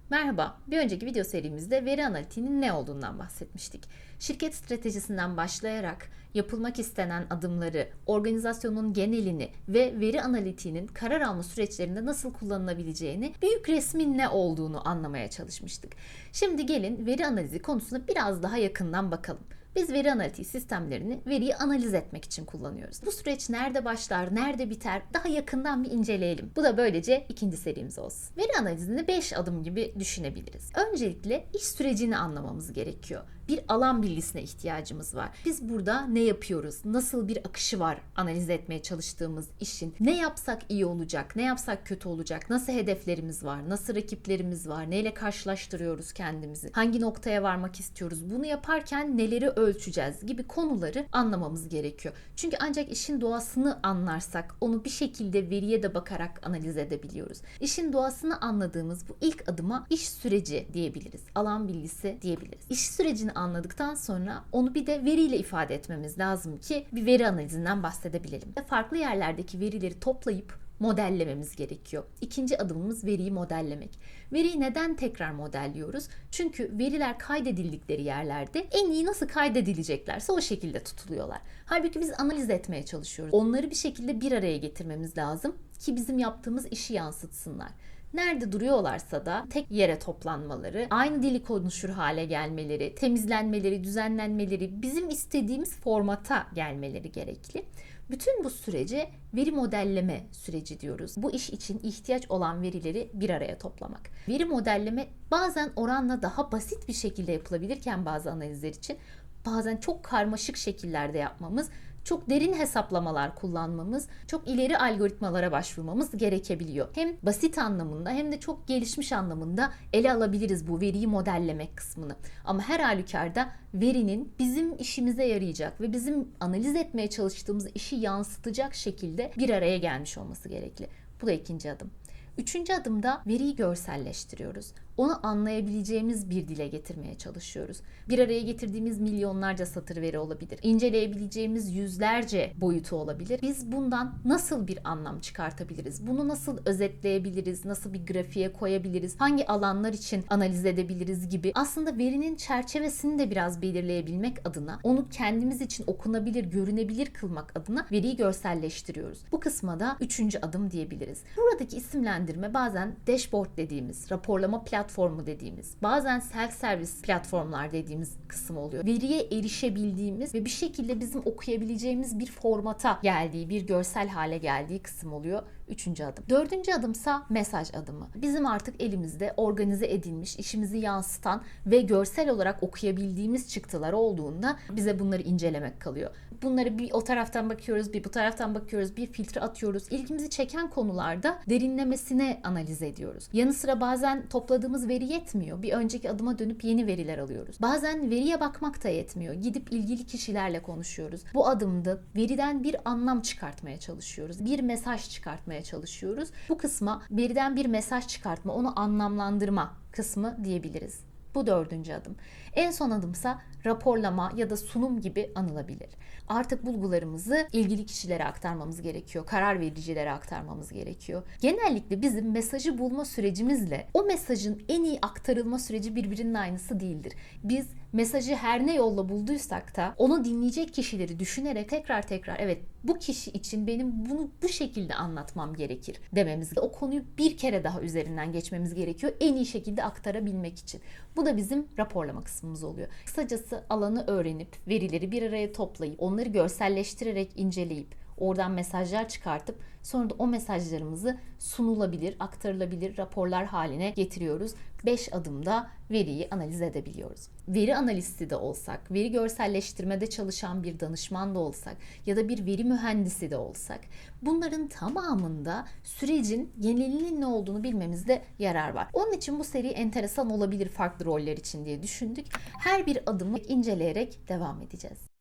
Merhaba, bir önceki video serimizde veri analitiğinin ne olduğundan bahsetmiştik. Şirket stratejisinden başlayarak yapılmak istenen adımları, organizasyonun genelini ve veri analitiğinin karar alma süreçlerinde nasıl kullanılabileceğini, büyük resmin ne olduğunu anlamaya çalışmıştık. Şimdi gelin veri analizi konusuna biraz daha yakından bakalım. Biz veri analitiği sistemlerini veriyi analiz etmek için kullanıyoruz. Bu süreç nerede başlar, nerede biter daha yakından bir inceleyelim. Bu da böylece ikinci serimiz olsun. Veri analizini 5 adım gibi düşünebiliriz. Öncelikle iş sürecini anlamamız gerekiyor. Bir alan bilgisine ihtiyacımız var. Biz burada ne yapıyoruz, nasıl bir akışı var analiz etmeye çalıştığımız işin, ne yapsak iyi olacak, ne yapsak kötü olacak, nasıl hedeflerimiz var, nasıl rakiplerimiz var, neyle karşılaştırıyoruz kendimizi, hangi noktaya varmak istiyoruz, bunu yaparken neleri ölçeceğiz gibi konuları anlamamız gerekiyor. Çünkü ancak işin doğasını anlarsak onu bir şekilde veriye de bakarak analiz edebiliyoruz. İşin doğasını anladığımız bu ilk adıma iş süreci diyebiliriz. Alan bilgisi diyebiliriz. İş sürecini anladıktan sonra onu bir de veriyle ifade etmemiz lazım ki bir veri analizinden bahsedebilelim. Farklı yerlerdeki verileri toplayıp modellememiz gerekiyor. İkinci adımımız veriyi modellemek. Veriyi neden tekrar modelliyoruz? Çünkü veriler kaydedildikleri yerlerde en iyi nasıl kaydedileceklerse o şekilde tutuluyorlar. Halbuki biz analiz etmeye çalışıyoruz. Onları bir şekilde bir araya getirmemiz lazım ki bizim yaptığımız işi yansıtsınlar. Nerede duruyorlarsa da tek yere toplanmaları, aynı dili konuşur hale gelmeleri, temizlenmeleri, düzenlenmeleri, bizim istediğimiz formata gelmeleri gerekli. Bütün bu sürece veri modelleme süreci diyoruz. Bu iş için ihtiyaç olan verileri bir araya toplamak. Veri modelleme bazen oranla daha basit bir şekilde yapılabilirken bazı analizler için bazen çok karmaşık şekillerde yapmamız, çok derin hesaplamalar kullanmamız, çok ileri algoritmalara başvurmamız gerekebiliyor. Hem basit anlamında hem de çok gelişmiş anlamında ele alabiliriz bu veriyi modellemek kısmını. Ama her halükarda verinin bizim işimize yarayacak ve bizim analiz etmeye çalıştığımız işi yansıtacak şekilde bir araya gelmiş olması gerekli. Bu da ikinci adım. Üçüncü adımda veriyi görselleştiriyoruz. Onu anlayabileceğimiz bir dile getirmeye çalışıyoruz. Bir araya getirdiğimiz milyonlarca satır veri olabilir. İnceleyebileceğimiz yüzlerce boyutu olabilir. Biz bundan nasıl bir anlam çıkartabiliriz? Bunu nasıl özetleyebiliriz? Nasıl bir grafiğe koyabiliriz? Hangi alanlar için analiz edebiliriz gibi. Aslında verinin çerçevesini de biraz belirleyebilmek adına, onu kendimiz için okunabilir, görünebilir kılmak adına veriyi görselleştiriyoruz. Bu kısma da üçüncü adım diyebiliriz. Buradaki isimlendirme bazen dashboard dediğimiz, raporlama platformu dediğimiz, bazen self-service platformlar dediğimiz kısım oluyor. Veriye erişebildiğimiz ve bir şekilde bizim okuyabileceğimiz bir formata geldiği, bir görsel hale geldiği kısım oluyor. Üçüncü adım. Dördüncü adımsa mesaj adımı. Bizim artık elimizde organize edilmiş, işimizi yansıtan ve görsel olarak okuyabildiğimiz çıktılar olduğunda bize bunları incelemek kalıyor. Bunları bir o taraftan bakıyoruz, bir bu taraftan bakıyoruz, bir filtre atıyoruz. İlgimizi çeken konularda derinlemesine analiz ediyoruz. Yanı sıra bazen topladığımız veri yetmiyor. Bir önceki adıma dönüp yeni veriler alıyoruz. Bazen veriye bakmak da yetmiyor. Gidip ilgili kişilerle konuşuyoruz. Bu adımda veriden bir anlam çıkartmaya çalışıyoruz. Bir mesaj çıkartmaya çalışıyoruz. Bu kısma veriden bir mesaj çıkartma, onu anlamlandırma kısmı diyebiliriz. Bu dördüncü adım. En son adımsa raporlama ya da sunum gibi anılabilir. Artık bulgularımızı ilgili kişilere aktarmamız gerekiyor. Karar vericilere aktarmamız gerekiyor. Genellikle bizim mesajı bulma sürecimizle o mesajın en iyi aktarılma süreci birbirinin aynısı değildir. Biz mesajı her ne yolla bulduysak da onu dinleyecek kişileri düşünerek tekrar evet bu kişi için benim bunu bu şekilde anlatmam gerekir dememiz. O konuyu bir kere daha üzerinden geçmemiz gerekiyor en iyi şekilde aktarabilmek için. Bu da bizim raporlama kısmımız oluyor. Kısacası alanı öğrenip verileri bir araya toplayıp onları görselleştirerek inceleyip oradan mesajlar çıkartıp sonra da o mesajlarımızı sunulabilir, aktarılabilir raporlar haline getiriyoruz. 5 adımda veriyi analiz edebiliyoruz. Veri analisti de olsak, veri görselleştirmede çalışan bir danışman da olsak ya da bir veri mühendisi de olsak bunların tamamında sürecin genelinin ne olduğunu bilmemizde yarar var. Onun için bu seri enteresan olabilir farklı roller için diye düşündük. Her bir adımı inceleyerek devam edeceğiz.